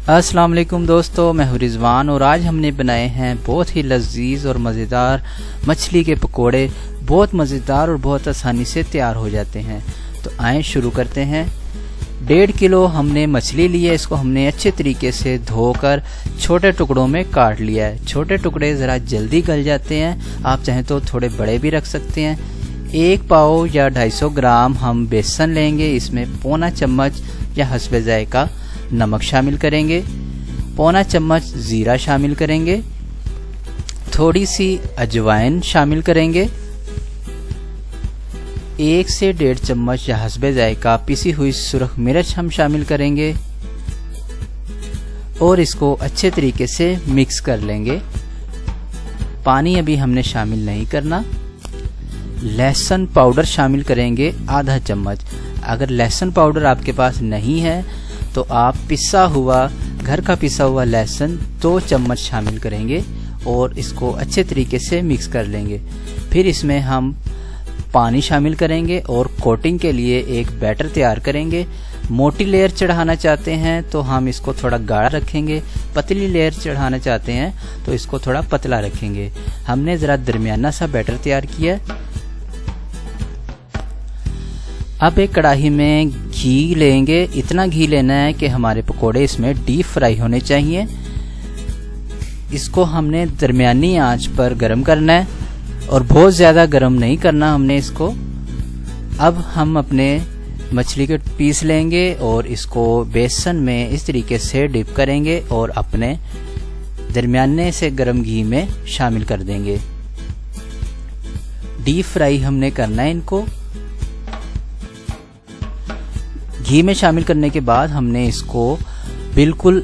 अस्सलाम वालेकुम दोस्तों, मैं हूं रिजवान और आज हमने बनाए हैं बहुत ही लजीज और मज़ेदार मछली के पकोड़े। बहुत मज़ेदार और बहुत आसानी से तैयार हो जाते हैं। तो आए शुरू करते हैं। 1.5 किलो हमने मछली ली है। इसको हमने अच्छे तरीके से धोकर छोटे टुकड़ों में काट लिया है। छोटे टुकड़े ज़रा जल्दी गल जाते हैं, आप चाहें तो थोड़े बड़े भी रख सकते हैं। 1 पाव या 250 ग्राम हम बेसन लेंगे। इसमें पौना चम्मच या हस्बे जायका नमक शामिल करेंगे, पौना चम्मच जीरा शामिल करेंगे, थोड़ी सी अजवाइन शामिल करेंगे, 1 से 1.5 चम्मच या हस्बे जायका पिसी हुई सुरख मिर्च हम शामिल करेंगे और इसको अच्छे तरीके से मिक्स कर लेंगे। पानी अभी हमने शामिल नहीं करना। लहसुन पाउडर शामिल करेंगे आधा चम्मच। अगर लहसुन पाउडर आपके पास नहीं है तो आप घर का पिसा हुआ लहसुन 2 चम्मच शामिल करेंगे और इसको अच्छे तरीके से मिक्स कर लेंगे। फिर इसमें हम पानी शामिल करेंगे और कोटिंग के लिए एक बैटर तैयार करेंगे। मोटी लेयर चढ़ाना चाहते हैं तो हम इसको थोड़ा गाढ़ा रखेंगे, पतली लेयर चढ़ाना चाहते हैं तो इसको थोड़ा पतला रखेंगे। हमने ज़रा दरमियाना सा बैटर तैयार किया। अब एक कढ़ाई में घी लेंगे। इतना घी लेना है कि हमारे पकोड़े इसमें डीप फ्राई होने चाहिए। इसको हमने दरमियानी आंच पर गरम करना है और बहुत ज़्यादा गरम नहीं करना हमने इसको। अब हम अपने मछली के पीस लेंगे और इसको बेसन में इस तरीके से डिप करेंगे और अपने दरमियाने से गरम घी में शामिल कर देंगे। डीप फ्राई हमने करना है इनको। घी में शामिल करने के बाद हमने इसको बिल्कुल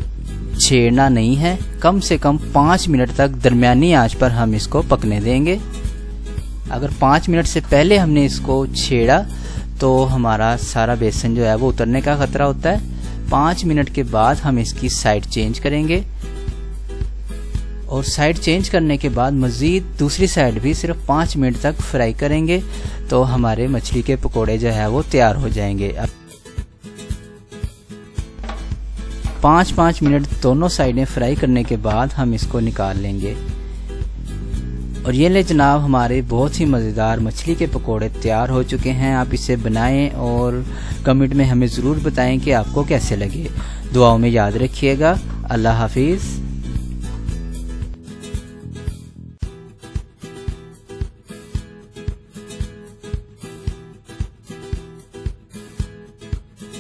छेड़ना नहीं है। कम से कम 5 मिनट तक दरमियानी आंच पर हम इसको पकने देंगे। अगर 5 मिनट से पहले हमने इसको छेड़ा तो हमारा सारा बेसन जो है वो उतरने का खतरा होता है। 5 मिनट के बाद हम इसकी साइड चेंज करेंगे और साइड चेंज करने के बाद मज़ीद दूसरी साइड भी सिर्फ 5 मिनट तक फ्राई करेंगे तो हमारे मछली के पकोड़े जो है वो तैयार हो जाएंगे। अब 5-5 मिनट दोनों साइडें फ्राई करने के बाद हम इसको निकाल लेंगे। और ये ले जनाब, हमारे बहुत ही मज़ेदार मछली के पकोड़े तैयार हो चुके हैं। आप इसे बनाएं और कमेंट में हमें ज़रूर बताएं कि आपको कैसे लगे। दुआओं में याद रखिएगा। अल्लाह हाफिज़।